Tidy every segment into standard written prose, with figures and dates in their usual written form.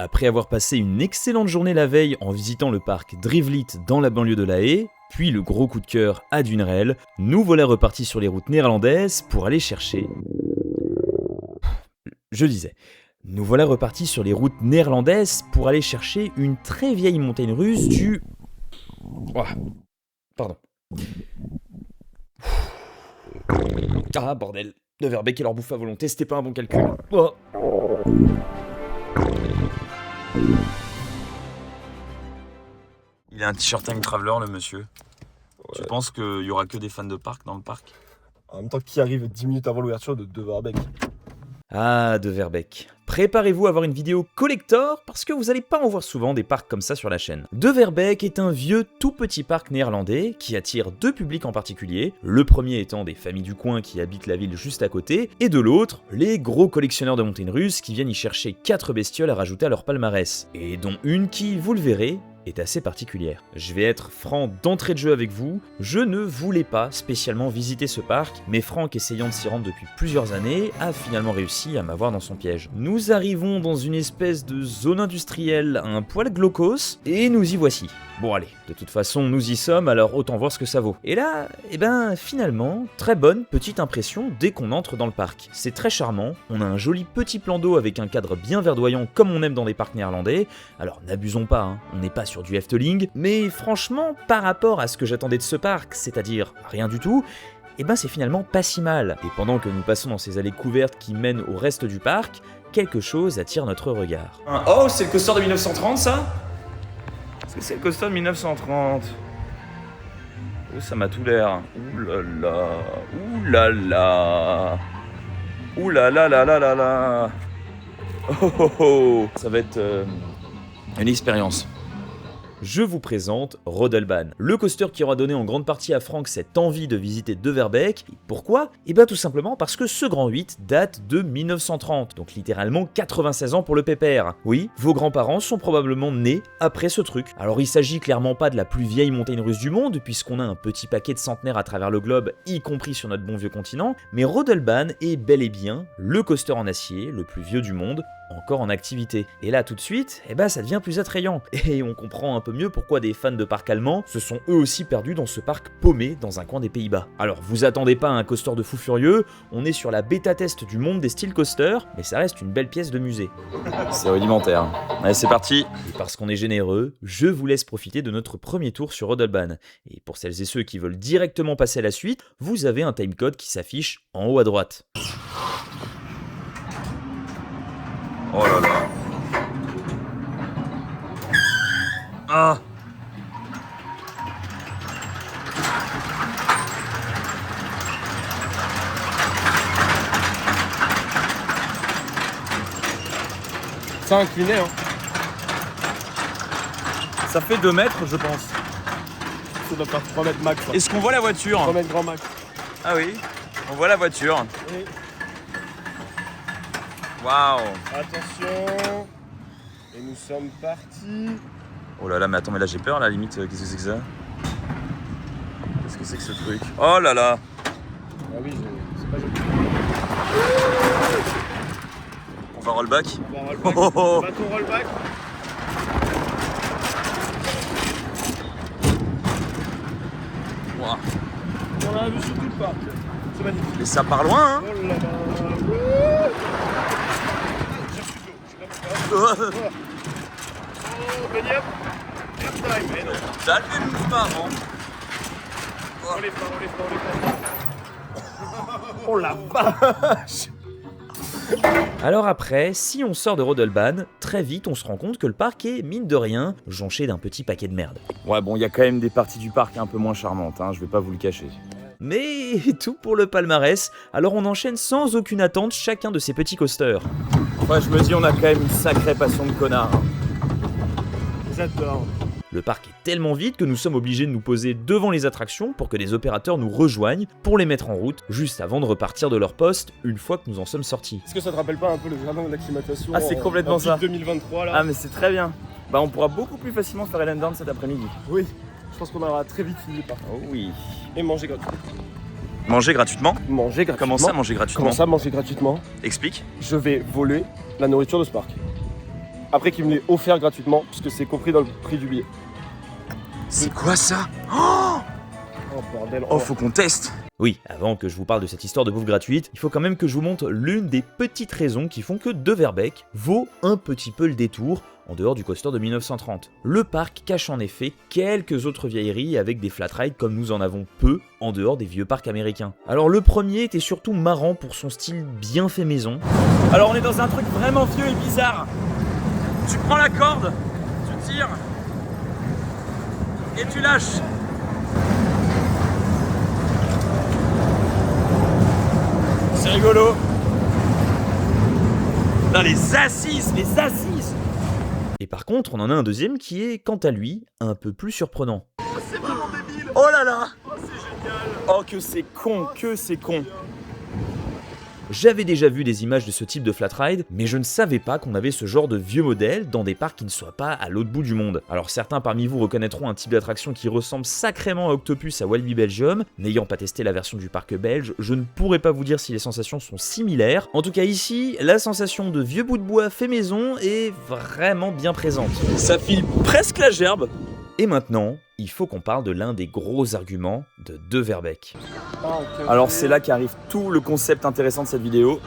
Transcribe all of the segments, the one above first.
Après avoir passé une excellente journée la veille en visitant le parc Drivlit dans la banlieue de La Haye, puis le gros coup de cœur à Dunerel, nous voilà repartis sur les routes néerlandaises pour aller chercher... Nous voilà repartis sur les routes néerlandaises pour aller chercher une très vieille montagne russe du... Pardon. Ah bordel, de Verbeek et leur bouffe à volonté, c'était pas un bon calcul. Oh. Il a un t-shirt Time Traveler, le monsieur. Ouais. Tu penses qu'il y aura que des fans de parc dans le parc? En même temps, qui arrive 10 minutes avant l'ouverture de Verbeek? Ah, de Verbeek. Préparez-vous à avoir une vidéo collector parce que vous allez pas en voir souvent des parcs comme ça sur la chaîne. De Verbeek est un vieux tout petit parc néerlandais qui attire deux publics en particulier, le premier étant des familles du coin qui habitent la ville juste à côté, et de l'autre, les gros collectionneurs de montagnes russes qui viennent y chercher 4 bestioles à rajouter à leur palmarès, et dont une qui, vous le verrez, est assez particulière. Je vais être franc d'entrée de jeu avec vous, je ne voulais pas spécialement visiter ce parc, mais Franck, essayant de s'y rendre depuis plusieurs années, a finalement réussi à m'avoir dans son piège. Nous arrivons dans une espèce de zone industrielle un poil glaucos, et nous y voici. Bon allez, de toute façon nous y sommes, alors autant voir ce que ça vaut. Et là, finalement, très bonne petite impression dès qu'on entre dans le parc. C'est très charmant, on a un joli petit plan d'eau avec un cadre bien verdoyant comme on aime dans les parcs néerlandais, alors n'abusons pas, hein, on n'est pas sur du Efteling, mais franchement, par rapport à ce que j'attendais de ce parc, c'est-à-dire rien du tout, c'est finalement pas si mal. Et pendant que nous passons dans ces allées couvertes qui mènent au reste du parc, quelque chose attire notre regard. Oh, c'est le coaster de 1930 ça? Est-ce que c'est le coaster de 1930? Oh, ça m'a tout l'air. Ouh là là, ouh là là, ouh là là là là là là. Oh oh oh, ça va être une expérience. Je vous présente Rodelbahn, le coaster qui aura donné en grande partie à Franck cette envie de visiter De Verbeek. Pourquoi ? Tout simplement parce que ce Grand 8 date de 1930, donc littéralement 96 ans pour le pépère. Oui, vos grands-parents sont probablement nés après ce truc. Alors il s'agit clairement pas de la plus vieille montagne russe du monde, puisqu'on a un petit paquet de centenaires à travers le globe, y compris sur notre bon vieux continent, mais Rodelbahn est bel et bien le coaster en acier le plus vieux du monde, encore en activité. Et là tout de suite, ça devient plus attrayant. Et on comprend un peu mieux pourquoi des fans de parcs allemands se sont eux aussi perdus dans ce parc paumé dans un coin des Pays-Bas. Alors vous attendez pas à un coaster de fou furieux, on est sur la bêta-test du monde des style coasters, mais ça reste une belle pièce de musée. C'est rudimentaire. Allez, c'est parti. Et parce qu'on est généreux, je vous laisse profiter de notre premier tour sur Rodelbahn. Et pour celles et ceux qui veulent directement passer à la suite, vous avez un timecode qui s'affiche en haut à droite. Oh là là. Ah. C'est incliné, hein. Ça fait 2 mètres, je pense. Ça doit faire 3 mètres max. Hein. Est-ce qu'on voit la voiture? 3 mètres grand max. Ah oui, on voit la voiture. Et Waouh. attention. Et nous sommes partis. Oh là là, mais attends, mais là j'ai peur, à la limite, qu'est-ce que c'est que ça? Qu'est-ce que c'est que ce truc? Oh là là. Ah oui, c'est pas joli. On va rollback. On va rollback. Oh, oh, oh. Bâton rollback. Wow. On a vu sur tout le parc. C'est magnifique. Et ça part loin, hein? Oh là là. Oh, Benny, hop. Air time. Eh non. Ça le fait marrant. On les fera. Oh la vache. Alors après, si on sort de Rodelbahn, très vite on se rend compte que le parc est, mine de rien, jonché d'un petit paquet de merde. Ouais, bon, il y a quand même des parties du parc un peu moins charmantes, hein, je vais pas vous le cacher. Mais tout pour le palmarès, alors on enchaîne sans aucune attente chacun de ces petits coasters. Ouais, je me dis, on a quand même une sacrée passion de connard. J'adore. Le parc est tellement vide que nous sommes obligés de nous poser devant les attractions pour que des opérateurs nous rejoignent pour les mettre en route, juste avant de repartir de leur poste une fois que nous en sommes sortis. Est-ce que ça te rappelle pas un peu le jardin d'acclimatation? Ah, c'est complètement ça. 2023 là. Ah, mais c'est très bien. Bah, on pourra beaucoup plus facilement faire Ellen Down cet après-midi. Oui, je pense qu'on aura très vite fini par. Oh oui. Et manger gratuitement. Manger gratuitement? Manger gratuitement. Comment ça, manger gratuitement? Comment ça, manger gratuitement? Explique. Je vais voler la nourriture de ce parc. Après qu'il me l'ait offert gratuitement, puisque c'est compris dans le prix du billet. C'est quoi ça? Oh bordel. Oh, faut qu'on teste. Oui, avant que je vous parle de cette histoire de bouffe gratuite, il faut quand même que je vous montre l'une des petites raisons qui font que De Verbeek vaut un petit peu le détour en dehors du coaster de 1930. Le parc cache en effet quelques autres vieilleries avec des flat rides comme nous en avons peu en dehors des vieux parcs américains. Alors le premier était surtout marrant pour son style bien fait maison. Alors on est dans un truc vraiment vieux et bizarre. Tu prends la corde, tu tires et tu lâches. C'est rigolo. Là, les assises. Et par contre, on en a un deuxième qui est, quant à lui, un peu plus surprenant. Oh là là. Oh, c'est génial. Oh, que c'est con. J'avais déjà vu des images de ce type de flat ride, mais je ne savais pas qu'on avait ce genre de vieux modèle dans des parcs qui ne soient pas à l'autre bout du monde. Alors certains parmi vous reconnaîtront un type d'attraction qui ressemble sacrément à Octopus à Walibi Belgium. N'ayant pas testé la version du parc belge, je ne pourrais pas vous dire si les sensations sont similaires. En tout cas ici, la sensation de vieux bout de bois fait maison est vraiment bien présente. Ça file presque la gerbe. Et maintenant, il faut qu'on parle de l'un des gros arguments de De Verbeek. Ah, ok. Alors c'est là qu'arrive tout le concept intéressant de cette vidéo.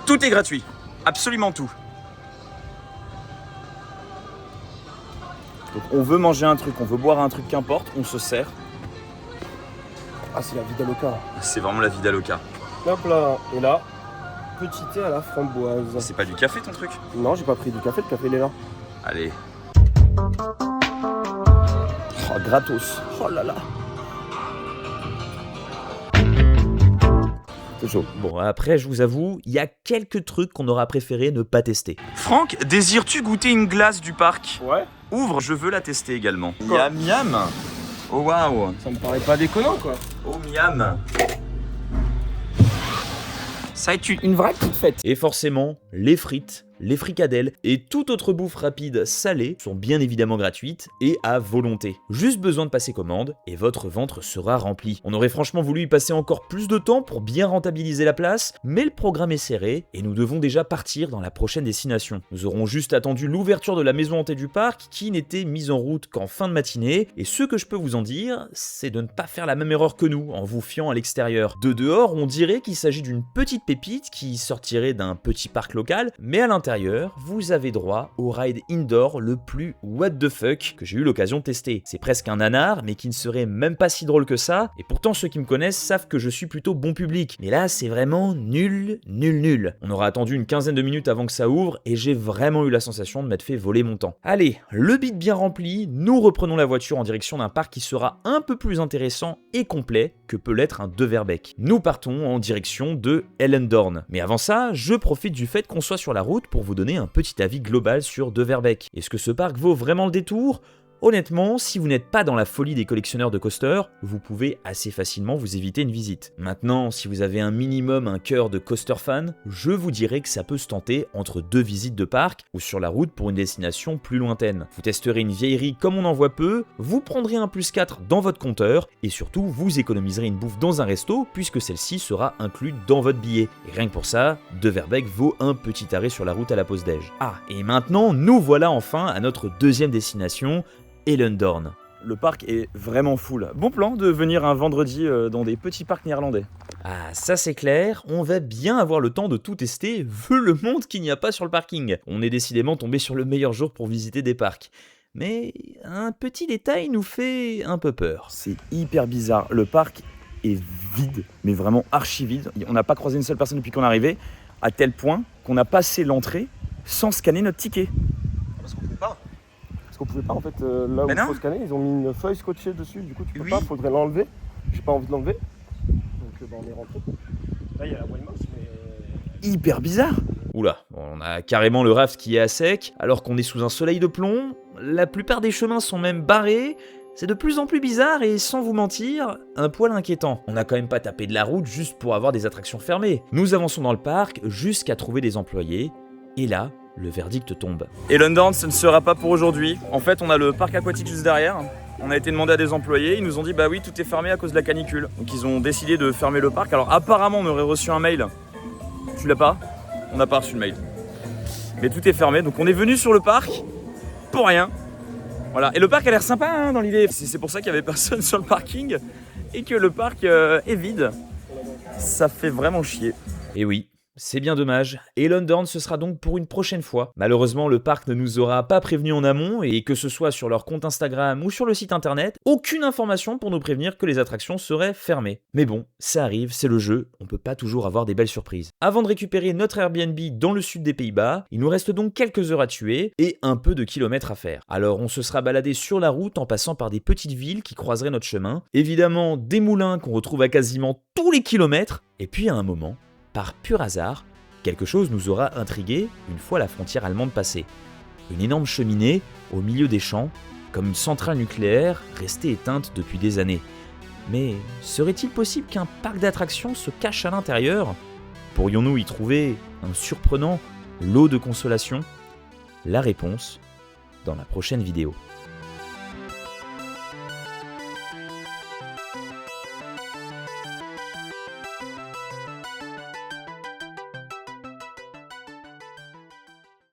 Tout est gratuit, absolument tout. Donc on veut manger un truc, on veut boire un truc, qu'importe, on se sert. Ah, c'est la Vida Loca. C'est vraiment la vida loca. Hop là. Et là, petit thé à la framboise. C'est pas du café ton truc? Non, j'ai pas pris du café, le café il est là. Allez. Oh, gratos. Oh là là. C'est chaud. Bon, après, je vous avoue, il y a quelques trucs qu'on aura préféré ne pas tester. Franck, désires-tu goûter une glace du parc? Ouais. Ouvre, je veux la tester également. Quoi? Miam miam. Oh waouh. Ça me paraît pas déconnant quoi. Oh miam. Ça est une vraie petite fête. Et forcément, les frites, les fricadelles et toute autre bouffe rapide salée sont bien évidemment gratuites et à volonté. Juste besoin de passer commande et votre ventre sera rempli. On aurait franchement voulu y passer encore plus de temps pour bien rentabiliser la place, mais le programme est serré et nous devons déjà partir dans la prochaine destination. Nous aurons juste attendu l'ouverture de la maison hantée du parc qui n'était mise en route qu'en fin de matinée, et ce que je peux vous en dire, c'est de ne pas faire la même erreur que nous en vous fiant à l'extérieur. De dehors, on dirait qu'il s'agit d'une petite pépite qui sortirait d'un petit parc local, mais à l'intérieur, vous avez droit au ride indoor le plus what the fuck que j'ai eu l'occasion de tester. C'est presque un nanar, mais qui ne serait même pas si drôle que ça, et pourtant ceux qui me connaissent savent que je suis plutôt bon public. Mais là, c'est vraiment nul. On aura attendu une quinzaine de minutes avant que ça ouvre, et j'ai vraiment eu la sensation de m'être fait voler mon temps. Allez, le bide bien rempli, nous reprenons la voiture en direction d'un parc qui sera un peu plus intéressant et complet que peut l'être un De Verbeek. Nous partons en direction de Hellendoorn. Mais avant ça, je profite du fait qu'on soit sur la route pour vous donner un petit avis global sur De Verbeek. Est-ce que ce parc vaut vraiment le détour ? Honnêtement, si vous n'êtes pas dans la folie des collectionneurs de coasters, vous pouvez assez facilement vous éviter une visite. Maintenant, si vous avez un minimum un cœur de coaster fan, je vous dirais que ça peut se tenter entre 2 visites de parc ou sur la route pour une destination plus lointaine. Vous testerez une vieillerie comme on en voit peu, vous prendrez un +4 dans votre compteur et surtout vous économiserez une bouffe dans un resto puisque celle-ci sera inclue dans votre billet. Et rien que pour ça, De Verbeek vaut un petit arrêt sur la route à la pause déj. Ah, et maintenant, nous voilà enfin à notre deuxième destination, Hellendoorn. Le parc est vraiment full. Bon plan de venir un vendredi dans des petits parcs néerlandais. Ah, ça c'est clair, on va bien avoir le temps de tout tester, vu le monde qu'il n'y a pas sur le parking. On est décidément tombé sur le meilleur jour pour visiter des parcs. Mais un petit détail nous fait un peu peur. C'est hyper bizarre. Le parc est vide, mais vraiment archi vide. On n'a pas croisé une seule personne depuis qu'on est arrivé, à tel point qu'on a passé l'entrée sans scanner notre ticket. Parce qu'on pouvait pas. Parce qu'on pouvait pas en fait, là où il faut scanner, ils ont mis une feuille scotchée dessus, du coup tu peux pas, faudrait l'enlever. J'ai pas envie de l'enlever. Donc on est rentré. Là il y a la wine mouse, mais... Hyper bizarre. Oula, on a carrément le raft qui est à sec, alors qu'on est sous un soleil de plomb, la plupart des chemins sont même barrés, c'est de plus en plus bizarre et sans vous mentir, un poil inquiétant. On n'a quand même pas tapé de la route juste pour avoir des attractions fermées. Nous avançons dans le parc jusqu'à trouver des employés, et là, le verdict tombe. Hellendoorn, ce ne sera pas pour aujourd'hui. En fait, on a le parc aquatique juste derrière. On a été demandé à des employés, ils nous ont dit bah oui, tout est fermé à cause de la canicule. Donc ils ont décidé de fermer le parc. Alors apparemment, on aurait reçu un mail. Tu l'as pas? On n'a pas reçu le mail. Mais tout est fermé, donc on est venu sur le parc pour rien. Voilà, et le parc a l'air sympa hein, dans l'idée. C'est pour ça qu'il n'y avait personne sur le parking et que le parc est vide. Ça fait vraiment chier. Et oui, c'est bien dommage. Et London, ce sera donc pour une prochaine fois. Malheureusement, le parc ne nous aura pas prévenu en amont, et que ce soit sur leur compte Instagram ou sur le site internet, aucune information pour nous prévenir que les attractions seraient fermées. Mais bon, ça arrive, c'est le jeu, on peut pas toujours avoir des belles surprises. Avant de récupérer notre Airbnb dans le sud des Pays-Bas, il nous reste donc quelques heures à tuer et un peu de kilomètres à faire. Alors on se sera baladé sur la route en passant par des petites villes qui croiseraient notre chemin, évidemment des moulins qu'on retrouve à quasiment tous les kilomètres, et puis à un moment, par pur hasard, quelque chose nous aura intrigué une fois la frontière allemande passée. Une énorme cheminée au milieu des champs, comme une centrale nucléaire restée éteinte depuis des années. Mais serait-il possible qu'un parc d'attractions se cache à l'intérieur ? Pourrions-nous y trouver un surprenant lot de consolation ? La réponse dans la prochaine vidéo.